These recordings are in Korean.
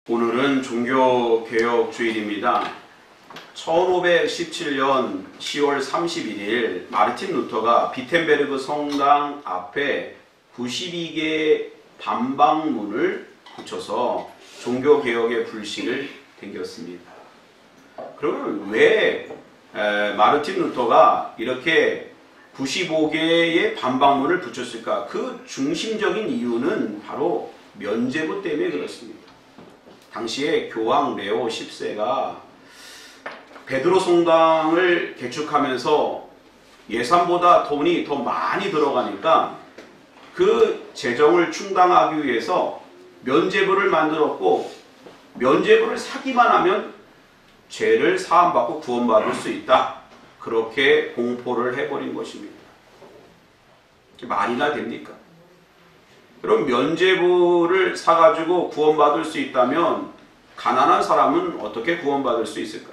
오늘은 종교개혁주일입니다. 1517년 10월 31일 마르틴 루터가 비텐베르그 성당 앞에 92개의 반박문을 붙여서 종교개혁의 불씨를 댕겼습니다. 그러면 왜 마르틴 루터가 이렇게 95개의 반박문을 붙였을까? 그 중심적인 이유는 바로 면죄부 때문에 그렇습니다. 당시에 교황 레오 10세가 베드로 성당을 개축하면서 예산보다 돈이 더 많이 들어가니까 그 재정을 충당하기 위해서 면죄부를 만들었고, 면죄부를 사기만 하면 죄를 사함받고 구원받을 수 있다. 그렇게 공포를 해버린 것입니다. 말이나 됩니까? 그럼 면죄부를 사가지고 구원받을 수 있다면 가난한 사람은 어떻게 구원받을 수 있을까요?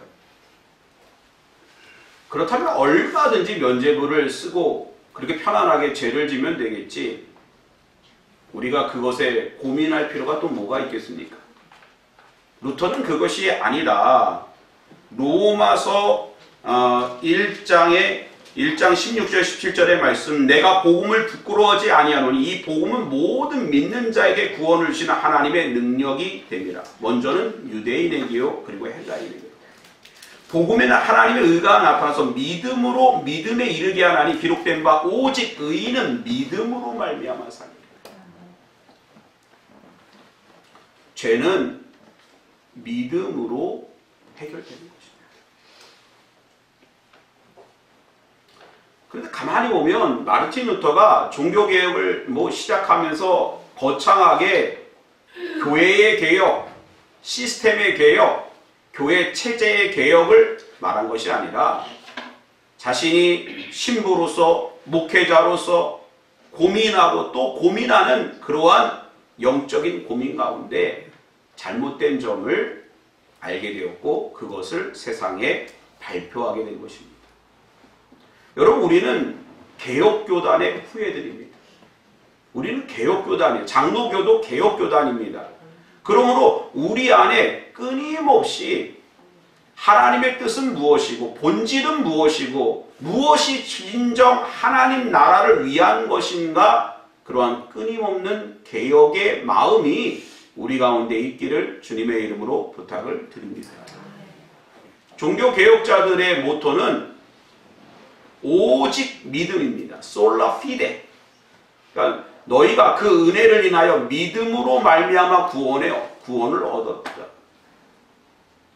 그렇다면 얼마든지 면죄부를 쓰고 그렇게 편안하게 죄를 지면 되겠지. 우리가 그것에 고민할 필요가 또 뭐가 있겠습니까? 루터는 그것이 아니다. 로마서 1장 16절 17절의 말씀, 내가 복음을 부끄러워하지 아니하노니 이 복음은 모든 믿는 자에게 구원을 주시는 하나님의 능력이 됨이라. 먼저는 유대인에게요, 그리고 헬라인에게요. 복음에는 하나님의 의가 나타나서 믿음으로 믿음에 이르게 하나니 기록된 바 오직 의인은 믿음으로 말미암아 사니라. 죄는 믿음으로 해결되는 것입니다. 그런데 가만히 보면 마르틴 루터가 종교개혁을 시작하면서 거창하게 교회의 개혁, 시스템의 개혁, 교회 체제의 개혁을 말한 것이 아니라 자신이 신부로서, 목회자로서 고민하고 또 고민하는 그러한 영적인 고민 가운데 잘못된 점을 알게 되었고 그것을 세상에 발표하게 된 것입니다. 여러분, 우리는 개혁교단의 후예들입니다. 우리는 개혁교단이에요. 장로교도 개혁교단입니다. 그러므로 우리 안에 끊임없이 하나님의 뜻은 무엇이고 본질은 무엇이고 무엇이 진정 하나님 나라를 위한 것인가, 그러한 끊임없는 개혁의 마음이 우리 가운데 있기를 주님의 이름으로 부탁을 드립니다. 종교개혁자들의 모토는 오직 믿음입니다. 솔라 피데. 그러니까 너희가 그 은혜를 인하여 믿음으로 말미암아 구원을 얻었다.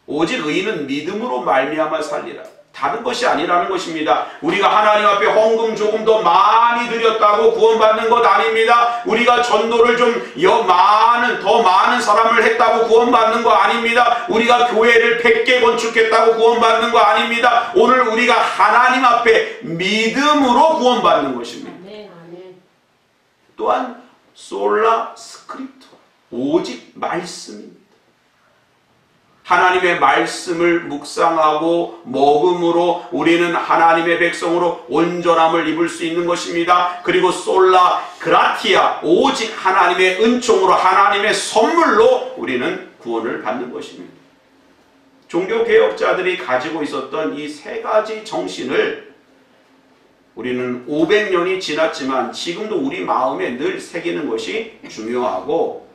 오직 의인은 믿음으로 말미암아 살리라. 다른 것이 아니라는 것입니다. 우리가 하나님 앞에 헌금 조금 더 많이 드렸다고 구원받는 것 아닙니다. 우리가 전도를 좀 더 많은 사람을 했다고 구원받는 거 아닙니다. 우리가 교회를 100개 건축했다고 구원받는 거 아닙니다. 오늘 우리가 하나님 앞에 믿음으로 구원받는 것입니다. 또한 솔라 스크립토, 오직 말씀입니다. 하나님의 말씀을 묵상하고 먹음으로 우리는 하나님의 백성으로 온전함을 입을 수 있는 것입니다. 그리고 솔라 그라티아, 오직 하나님의 은총으로 하나님의 선물로 우리는 구원을 받는 것입니다. 종교개혁자들이 가지고 있었던 이 세 가지 정신을 우리는 500년이 지났지만 지금도 우리 마음에 늘 새기는 것이 중요하고,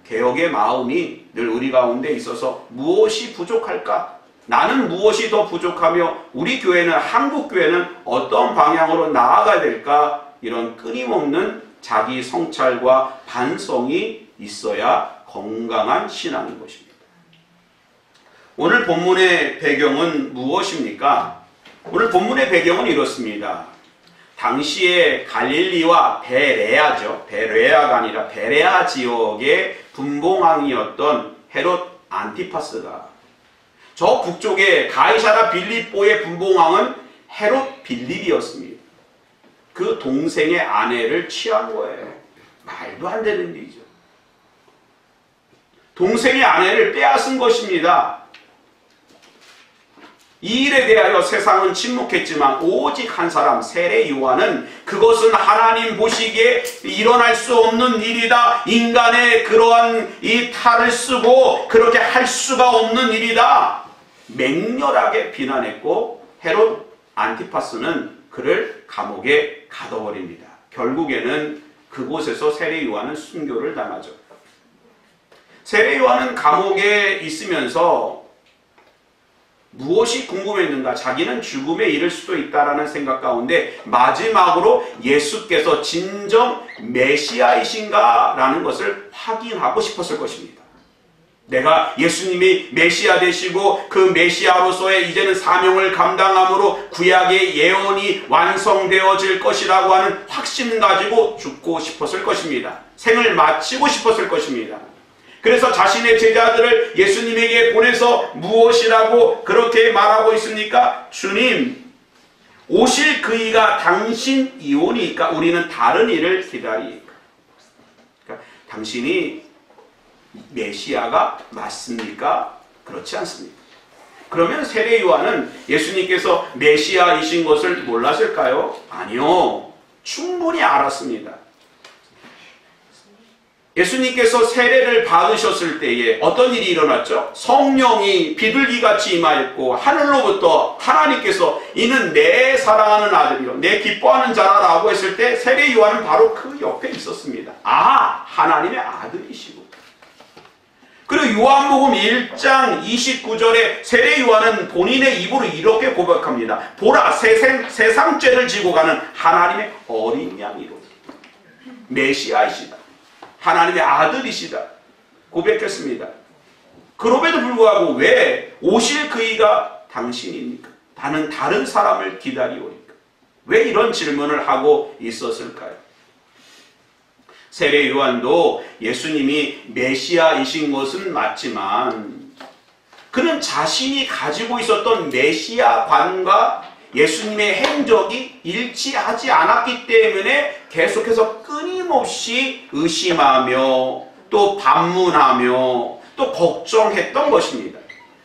개혁의 마음이 늘 우리 가운데 있어서 무엇이 부족할까? 나는 무엇이 더 부족하며 우리 교회는, 한국교회는 어떤 방향으로 나아가야 될까? 이런 끊임없는 자기 성찰과 반성이 있어야 건강한 신앙인 것입니다. 오늘 본문의 배경은 무엇입니까? 오늘 본문의 배경은 이렇습니다. 당시에 갈릴리와 베레아죠. 베레아가 아니라 베레아 지역의 분봉왕이었던 헤롯 안티파스가, 저 북쪽에 가이사라 빌립보의 분봉왕은 헤롯 빌립이었습니다. 그 동생의 아내를 취한 거예요. 말도 안 되는 일이죠. 동생의 아내를 빼앗은 것입니다. 이 일에 대하여 세상은 침묵했지만 오직 한 사람 세례 요한은 그것은 하나님 보시기에 일어날 수 없는 일이다. 인간의 그러한 이 탈을 쓰고 그렇게 할 수가 없는 일이다. 맹렬하게 비난했고 헤롯 안티파스는 그를 감옥에 가둬버립니다. 결국에는 그곳에서 세례 요한은 순교를 당하죠. 세례 요한은 감옥에 있으면서 무엇이 궁금했는가? 자기는 죽음에 이를 수도 있다라는 생각 가운데 마지막으로 예수께서 진정 메시아이신가? 라는 것을 확인하고 싶었을 것입니다. 내가 예수님이 메시아 되시고 그 메시아로서의 이제는 사명을 감당함으로 구약의 예언이 완성되어질 것이라고 하는 확신 가지고 죽고 싶었을 것입니다. 생을 마치고 싶었을 것입니다. 그래서 자신의 제자들을 예수님에게 보내서 무엇이라고 그렇게 말하고 있습니까? 주님, 오실 그이가 당신이오니까 우리는 다른 일을 기다리니까. 그러니까 당신이 메시아가 맞습니까? 그렇지 않습니까? 그러면 세례 요한은 예수님께서 메시아이신 것을 몰랐을까요? 아니요. 충분히 알았습니다. 예수님께서 세례를 받으셨을 때에 어떤 일이 일어났죠? 성령이 비둘기같이 임하였고 하늘로부터 하나님께서 이는 내 사랑하는 아들이요 내 기뻐하는 자라라고 했을 때 세례 요한은 바로 그 옆에 있었습니다. 아, 하나님의 아들이시고. 그리고 요한복음 1장 29절에 세례 요한은 본인의 입으로 이렇게 고백합니다. 보라, 세상 죄를 지고 가는 하나님의 어린 양이로 메시아이시다. 하나님의 아들이시다. 고백했습니다. 그럼에도 불구하고 왜 오실 그이가 당신입니까? 나는 다른 사람을 기다리오니까. 왜 이런 질문을 하고 있었을까요? 세례 요한도 예수님이 메시아이신 것은 맞지만 그는 자신이 가지고 있었던 메시아관과 예수님의 행적이 일치하지 않았기 때문에 계속해서 끊임없이 의심하며 또 반문하며 또 걱정했던 것입니다.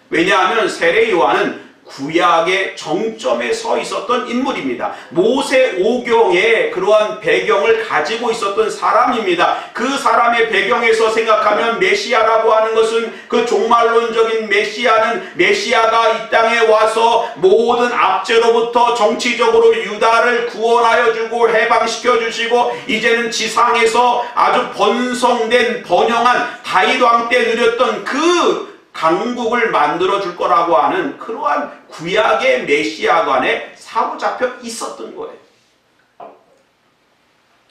왜냐하면 세례 요한은 구약의 정점에 서 있었던 인물입니다. 모세 오경의 그러한 배경을 가지고 있었던 사람입니다. 그 사람의 배경에서 생각하면 메시아라고 하는 것은 그 종말론적인 메시아는 메시아가 이 땅에 와서 모든 압제로부터 정치적으로 유다를 구원하여 주고 해방시켜 주시고 이제는 지상에서 아주 번성된 번영한 다윗 왕 때 누렸던 그 강국을 만들어 줄 거라고 하는 그러한 구약의 메시아관에 사로잡혀 있었던 거예요.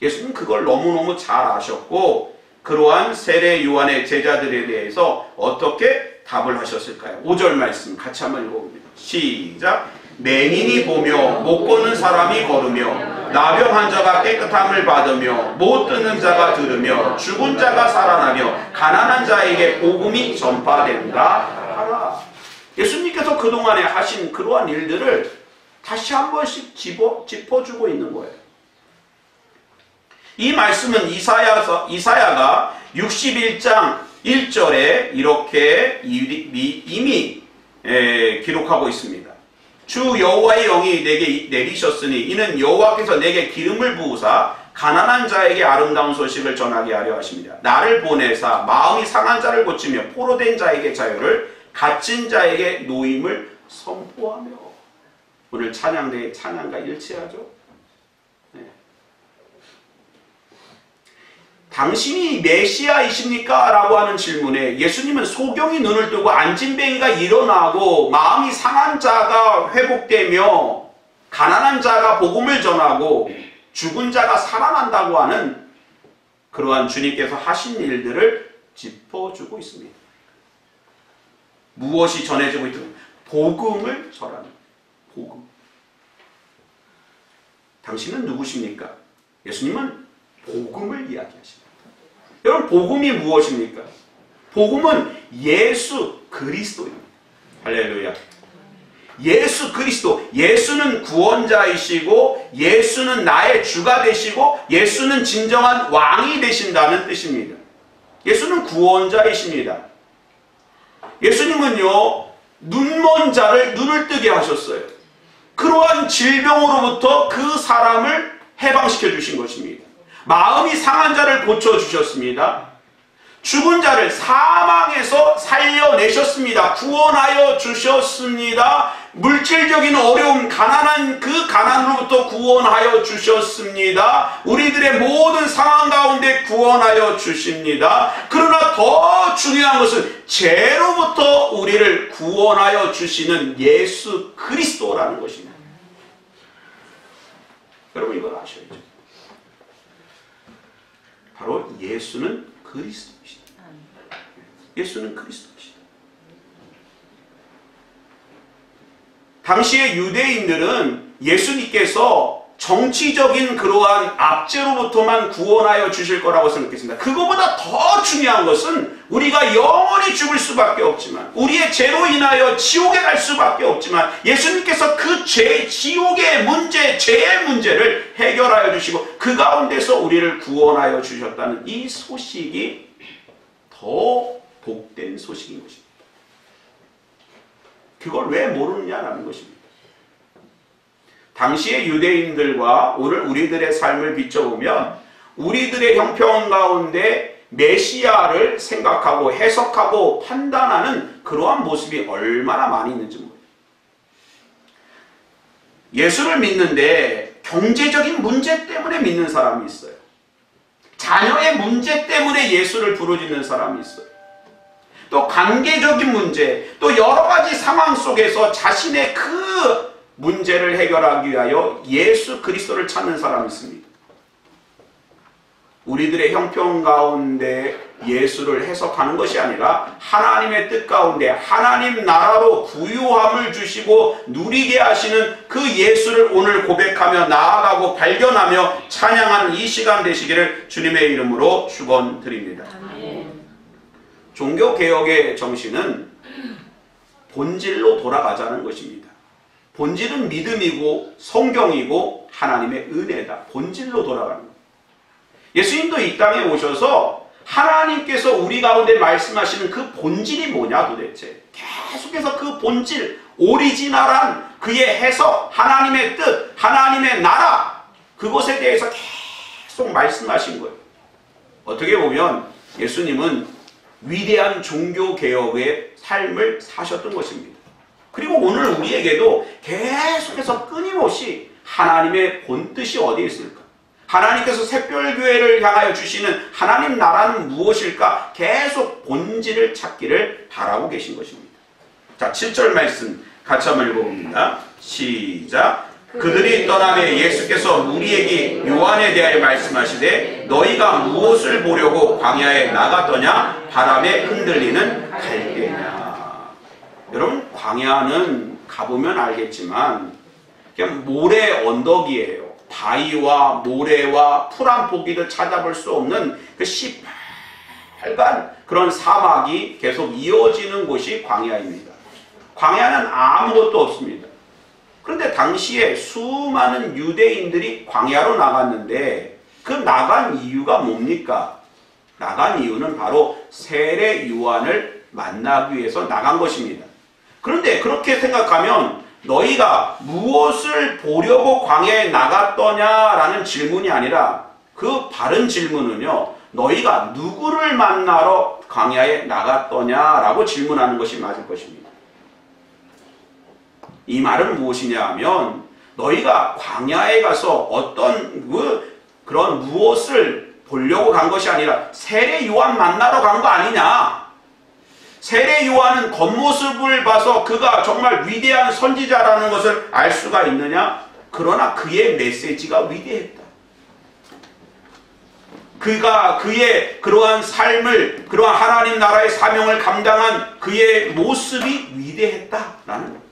예수님은 그걸 너무너무 잘 아셨고 그러한 세례 요한의 제자들에 대해서 어떻게 답을 하셨을까요? 5절 말씀 같이 한번 읽어봅니다. 시작. 맹인이 보며 못 걷는 사람이 걸으며 나병 환자가 깨끗함을 받으며 못 듣는 자가 들으며 죽은 자가 살아나며 가난한 자에게 복음이 전파된다 하라. 예수님께서 그동안에 하신 그러한 일들을 다시 한 번씩 짚어주고 있는 거예요. 이 말씀은 이사야가 61장 1절에 이렇게 이미 기록하고 있습니다. 주 여호와의 영이 내게 내리셨으니 이는 여호와께서 내게 기름을 부으사 가난한 자에게 아름다운 소식을 전하게 하려 하십니다. 나를 보내사 마음이 상한 자를 고치며 포로된 자에게 자유를 갇힌 자에게 노임을 선포하며. 오늘 찬양대의 찬양과 일치하죠. 네. 당신이 메시아이십니까? 라고 하는 질문에 예수님은 소경이 눈을 뜨고 안진뱅이가 일어나고 마음이 상한 자가 회복되며 가난한 자가 복음을 전하고 죽은 자가 살아난다고 하는 그러한 주님께서 하신 일들을 짚어주고 있습니다. 무엇이 전해지고 있든 복음을 전하는 복음. 당신은 누구십니까? 예수님은 복음을 이야기하십니다. 여러분, 복음이 무엇입니까? 복음은 예수 그리스도입니다. 할렐루야. 예수 그리스도. 예수는 구원자이시고 예수는 나의 주가 되시고 예수는 진정한 왕이 되신다는 뜻입니다. 예수는 구원자이십니다. 예수님은요, 눈먼 자를 눈을 뜨게 하셨어요. 그러한 질병으로부터 그 사람을 해방시켜 주신 것입니다. 마음이 상한 자를 고쳐주셨습니다. 죽은 자를 사망에서 살려내셨습니다. 구원하여 주셨습니다. 물질적인 어려움, 가난한 그 가난으로부터 구원하여 주셨습니다. 우리들의 모든 상황 가운데 구원하여 주십니다. 그러나 더 중요한 것은 죄로부터 우리를 구원하여 주시는 예수 그리스도라는 것입니다. 여러분 이걸 아셔야죠. 바로 예수는 그리스도이시다. 예수는 그리스도이시다. 당시의 유대인들은 예수님께서 정치적인 그러한 압제로부터만 구원하여 주실 거라고 생각했습니다. 그거보다 더 중요한 것은 우리가 영원히 죽을 수밖에 없지만, 우리의 죄로 인하여 지옥에 갈 수밖에 없지만, 예수님께서 그 죄, 지옥의 문제, 죄의 문제를 해결하여 주시고 그 가운데서 우리를 구원하여 주셨다는 이 소식이 더 복된 소식인 것입니다. 그걸 왜 모르느냐라는 것입니다. 당시의 유대인들과 오늘 우리들의 삶을 비춰보면 우리들의 형편 가운데 메시아를 생각하고 해석하고 판단하는 그러한 모습이 얼마나 많이 있는지 모릅니다. 예수를 믿는데 경제적인 문제 때문에 믿는 사람이 있어요. 자녀의 문제 때문에 예수를 부르짖는 사람이 있어요. 또 관계적인 문제, 또 여러 가지 상황 속에서 자신의 그 문제를 해결하기 위하여 예수 그리스도를 찾는 사람이 있습니다. 우리들의 형편 가운데 예수를 해석하는 것이 아니라 하나님의 뜻 가운데 하나님 나라로 부유함을 주시고 누리게 하시는 그 예수를 오늘 고백하며 나아가고 발견하며 찬양하는 이 시간 되시기를 주님의 이름으로 축원드립니다. 종교개혁의 정신은 본질로 돌아가자는 것입니다. 본질은 믿음이고 성경이고 하나님의 은혜다. 본질로 돌아가는 것. 예수님도 이 땅에 오셔서 하나님께서 우리 가운데 말씀하시는 그 본질이 뭐냐 도대체. 계속해서 그 본질, 오리지널한 그의 해석, 하나님의 뜻, 하나님의 나라, 그것에 대해서 계속 말씀하신 거예요. 어떻게 보면 예수님은 위대한 종교개혁의 삶을 사셨던 것입니다. 그리고 오늘 우리에게도 계속해서 끊임없이 하나님의 본뜻이 어디에 있을까? 하나님께서 새별교회를 향하여 주시는 하나님 나라는 무엇일까? 계속 본질을 찾기를 바라고 계신 것입니다. 자, 7절 말씀 같이 한번 읽어봅니다. 시작. 그들이 떠나매 예수께서 우리에게 요한에 대하여 말씀하시되 너희가 무엇을 보려고 광야에 나갔더냐? 바람에 흔들리는 갈대냐. 여러분, 광야는 가보면 알겠지만 그냥 모래 언덕이에요. 바위와 모래와 풀 한 포기를 찾아볼 수 없는 그 시뻘건 그런 사막이 계속 이어지는 곳이 광야입니다. 광야는 아무것도 없습니다. 그런데 당시에 수많은 유대인들이 광야로 나갔는데 그 나간 이유가 뭡니까? 나간 이유는 바로 세례 요한을 만나기 위해서 나간 것입니다. 그런데 그렇게 생각하면 너희가 무엇을 보려고 광야에 나갔더냐라는 질문이 아니라 그 바른 질문은요, 너희가 누구를 만나러 광야에 나갔더냐라고 질문하는 것이 맞을 것입니다. 이 말은 무엇이냐 하면 너희가 광야에 가서 어떤 그런 무엇을 보려고 간 것이 아니라 세례 요한 만나러 간 거 아니냐. 세례 요한은 겉모습을 봐서 그가 정말 위대한 선지자라는 것을 알 수가 있느냐? 그러나 그의 메시지가 위대했다. 그가 그의 그러한 삶을, 그러한 하나님 나라의 사명을 감당한 그의 모습이 위대했다라는 것.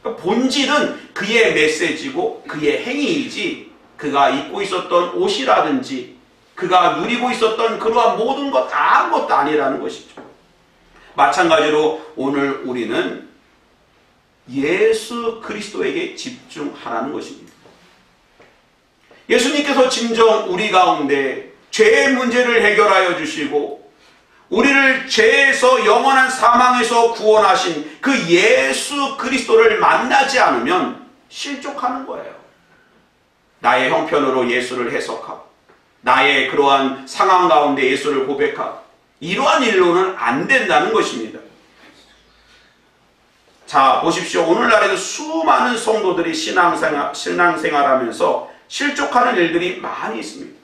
그러니까 본질은 그의 메시지고 그의 행위이지 그가 입고 있었던 옷이라든지 그가 누리고 있었던 그러한 모든 것 아무것도 아니라는 것이죠. 마찬가지로 오늘 우리는 예수 그리스도에게 집중하라는 것입니다. 예수님께서 진정 우리 가운데 죄의 문제를 해결하여 주시고 우리를 죄에서 영원한 사망에서 구원하신 그 예수 그리스도를 만나지 않으면 실족하는 거예요. 나의 형편으로 예수를 해석하고 나의 그러한 상황 가운데 예수를 고백하고 이러한 일로는 안 된다는 것입니다. 자, 보십시오. 오늘날에도 수많은 성도들이 신앙생활하면서 실족하는 일들이 많이 있습니다.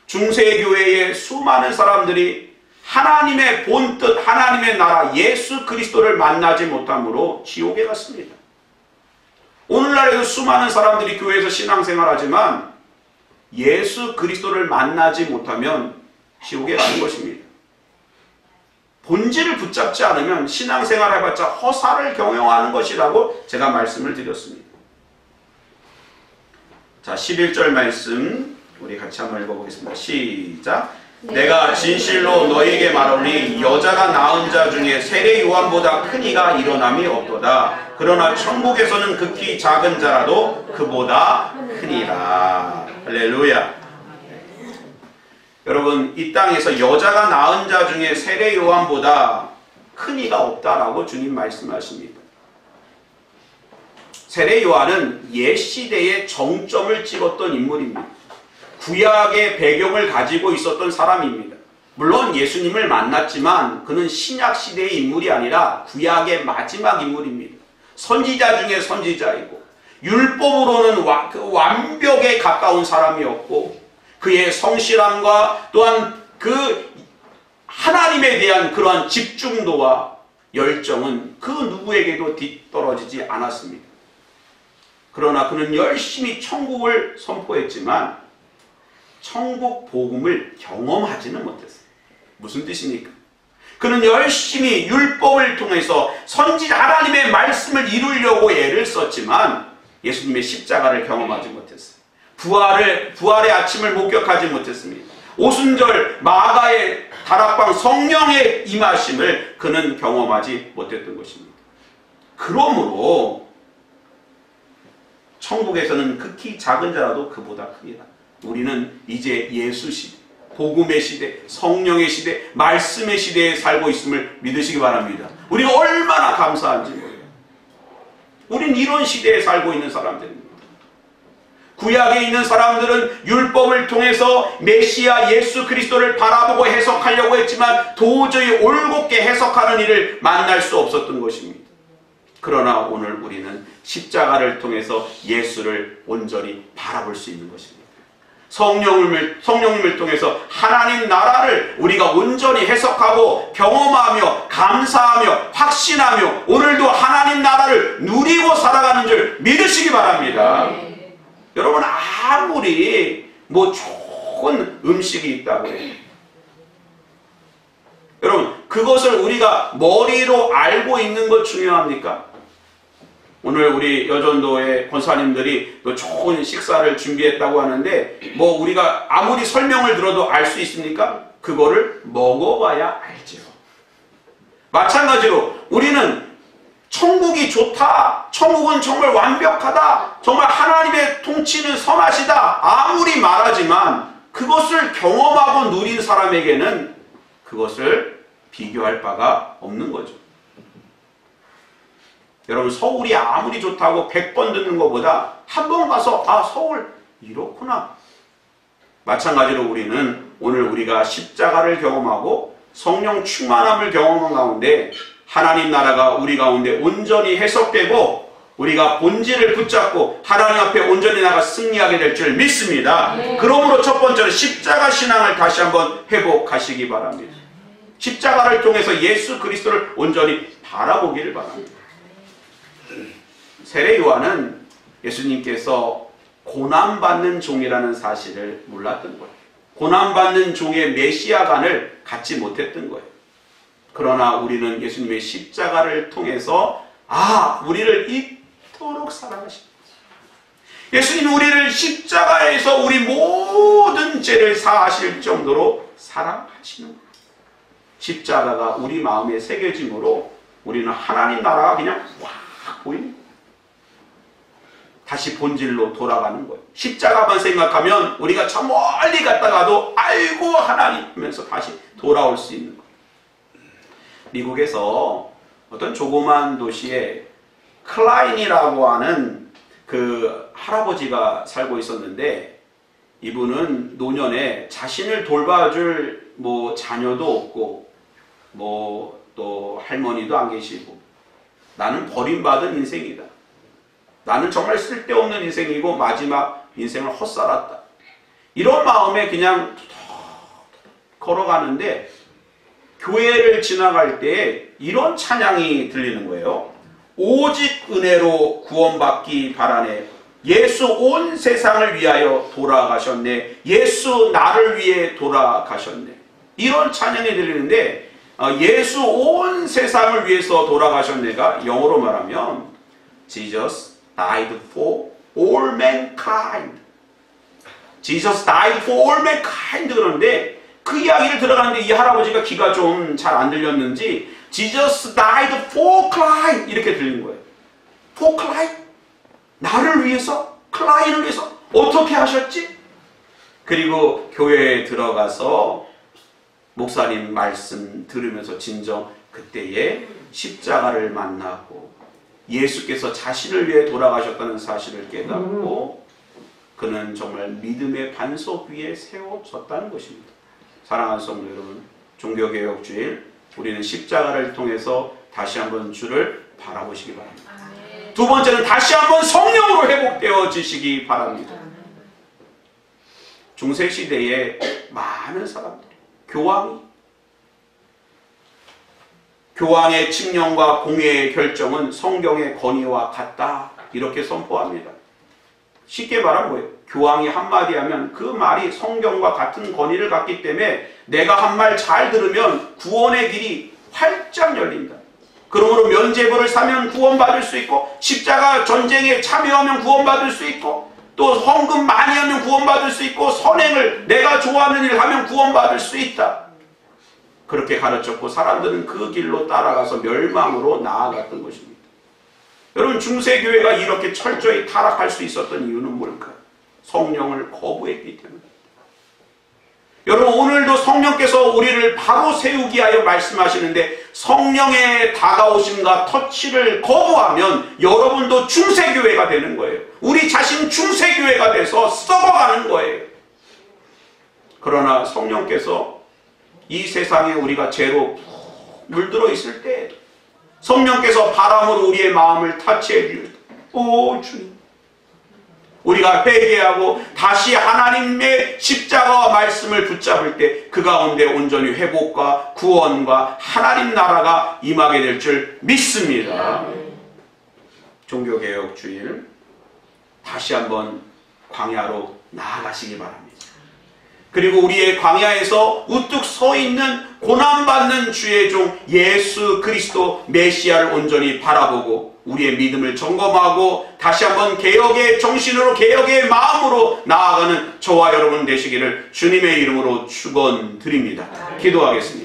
중세교회의 수많은 사람들이 하나님의 본뜻, 하나님의 나라, 예수 그리스도를 만나지 못함으로 지옥에 갔습니다. 오늘날에도 수많은 사람들이 교회에서 신앙생활하지만 예수 그리스도를 만나지 못하면 지옥에 가는 것입니다. 본질을 붙잡지 않으면 신앙생활 해봤자 허사를 경영하는 것이라고 제가 말씀을 드렸습니다. 자, 11절 말씀 우리 같이 한번 읽어보겠습니다. 시작. 내가 진실로 너희에게 말하오니 여자가 낳은 자 중에 세례 요한보다 큰 이가 일어남이 없도다. 그러나 천국에서는 극히 작은 자라도 그보다 크니라. 할렐루야. 여러분, 이 땅에서 여자가 낳은 자 중에 세례 요한보다 큰 이가 없다라고 주님 말씀하십니다. 세례 요한은 옛 시대의 정점을 찍었던 인물입니다. 구약의 배경을 가지고 있었던 사람입니다. 물론 예수님을 만났지만 그는 신약 시대의 인물이 아니라 구약의 마지막 인물입니다. 선지자 중에 선지자이고 율법으로는 완벽에 가까운 사람이었고 그의 성실함과 또한 그 하나님에 대한 그러한 집중도와 열정은 그 누구에게도 뒤떨어지지 않았습니다. 그러나 그는 열심히 천국을 선포했지만 천국 복음을 경험하지는 못했어요. 무슨 뜻입니까? 그는 열심히 율법을 통해서 선지자 하나님의 말씀을 이루려고 애를 썼지만 예수님의 십자가를 경험하지 못했어요. 부활의 아침을 목격하지 못했습니다. 오순절 마가의 다락방 성령의 임하심을 그는 경험하지 못했던 것입니다. 그러므로 천국에서는 극히 작은 자라도 그보다 큽니다. 우리는 이제 예수 시대, 복음의 시대, 성령의 시대, 말씀의 시대에 살고 있음을 믿으시기 바랍니다. 우리가 얼마나 감사한지 모르겠어요. 우린 이런 시대에 살고 있는 사람들입니다. 구약에 있는 사람들은 율법을 통해서 메시아 예수 그리스도를 바라보고 해석하려고 했지만 도저히 올곧게 해석하는 일을 만날 수 없었던 것입니다. 그러나 오늘 우리는 십자가를 통해서 예수를 온전히 바라볼 수 있는 것입니다. 성령님을 통해서 하나님 나라를 우리가 온전히 해석하고 경험하며 감사하며 확신하며 오늘도 하나님 나라를 누리고 살아가는 줄 믿으시기 바랍니다. 네. 여러분, 아무리 좋은 음식이 있다고 해요. 여러분, 그것을 우리가 머리로 알고 있는 것 중요합니까? 오늘 우리 여전도의 권사님들이 또 좋은 식사를 준비했다고 하는데 우리가 아무리 설명을 들어도 알 수 있습니까? 그거를 먹어봐야 알죠. 마찬가지로 우리는 천국이 좋다, 천국은 정말 완벽하다, 정말 하나님의 통치는 선하시다 아무리 말하지만 그것을 경험하고 누린 사람에게는 그것을 비교할 바가 없는 거죠. 여러분, 서울이 아무리 좋다고 100번 듣는 것보다 한 번 가서 서울 이렇구나. 마찬가지로 우리는 오늘 우리가 십자가를 경험하고 성령 충만함을 경험한 가운데 하나님 나라가 우리 가운데 온전히 해석되고 우리가 본질을 붙잡고 하나님 앞에 온전히 나가 승리하게 될 줄 믿습니다. 네. 그러므로 첫 번째로 십자가 신앙을 다시 한번 회복하시기 바랍니다. 십자가를 통해서 예수 그리스도를 온전히 바라보기를 바랍니다. 세례 요한은 예수님께서 고난받는 종이라는 사실을 몰랐던 거예요. 고난받는 종의 메시아관을 갖지 못했던 거예요. 그러나 우리는 예수님의 십자가를 통해서 우리를 이토록 사랑하십니다. 예수님이 우리를 십자가에서 우리 모든 죄를 사하실 정도로 사랑하시는 거예요. 십자가가 우리 마음에 새겨짐으로 우리는 하나님 나라가 그냥 확 보이는 거예요. 다시 본질로 돌아가는 거예요. 십자가만 생각하면 우리가 저 멀리 갔다가도 알고 하나님 하면서 다시 돌아올 수 있는 거예요. 미국에서 어떤 조그만 도시에 클라인이라고 하는 그 할아버지가 살고 있었는데, 이분은 노년에 자신을 돌봐줄 자녀도 없고 또 할머니도 안 계시고, 나는 버림받은 인생이다, 나는 정말 쓸데없는 인생이고 마지막 인생을 헛살았다, 이런 마음에 그냥 걸어가는데 교회를 지나갈 때 이런 찬양이 들리는 거예요. 오직 은혜로 구원받기 바라네, 예수 온 세상을 위하여 돌아가셨네, 예수 나를 위해 돌아가셨네, 이런 찬양이 들리는데, 예수 온 세상을 위해서 돌아가셨네가 영어로 말하면 Jesus died for all mankind. Jesus died for all mankind 그러는데, 그 이야기를 들어가는데 이 할아버지가 귀가 좀 잘 안 들렸는지 Jesus died for Klein 이렇게 들린 거예요. For Klein? 나를 위해서? 클라인을 위해서? 어떻게 하셨지? 그리고 교회에 들어가서 목사님 말씀 들으면서 진정 그때에 십자가를 만나고 예수께서 자신을 위해 돌아가셨다는 사실을 깨닫고 그는 정말 믿음의 반석 위에 세워졌다는 것입니다. 사랑하는 성도 여러분, 종교개혁주일 우리는 십자가를 통해서 다시 한번 주를 바라보시기 바랍니다. 두 번째는 다시 한번 성령으로 회복되어지시기 바랍니다. 중세시대에 많은 사람들, 교황의 칙령과 공회의 결정은 성경의 권위와 같다, 이렇게 선포합니다. 쉽게 말하면 뭐예요? 교황이 한마디 하면 그 말이 성경과 같은 권위를 갖기 때문에 내가 한 말 잘 들으면 구원의 길이 활짝 열린다. 그러므로 면죄부를 사면 구원받을 수 있고, 십자가 전쟁에 참여하면 구원받을 수 있고, 또 헌금 많이 하면 구원받을 수 있고, 선행을 내가 좋아하는 일을 하면 구원받을 수 있다. 그렇게 가르쳤고 사람들은 그 길로 따라가서 멸망으로 나아갔던 것입니다. 여러분, 중세교회가 이렇게 철저히 타락할 수 있었던 이유는 뭘까요? 성령을 거부했기 때문입니다. 여러분, 오늘도 성령께서 우리를 바로 세우기 위하여 말씀하시는데, 성령의 다가오심과 터치를 거부하면 여러분도 중세교회가 되는 거예요. 우리 자신 중세교회가 돼서 썩어가는 거예요. 그러나 성령께서 이 세상에 우리가 죄로 물들어 있을 때 성령께서 바람으로 우리의 마음을 타치해 주실 때, 오 주님, 우리가 회개하고 다시 하나님의 십자가와 말씀을 붙잡을 때 그 가운데 온전히 회복과 구원과 하나님 나라가 임하게 될 줄 믿습니다. 종교개혁주일 다시 한번 광야로 나아가시기 바랍니다. 그리고 우리의 광야에서 우뚝 서 있는 고난받는 주의 종 예수 그리스도 메시아를 온전히 바라보고 우리의 믿음을 점검하고 다시 한번 개혁의 정신으로 개혁의 마음으로 나아가는 저와 여러분 되시기를 주님의 이름으로 축원드립니다. 기도하겠습니다.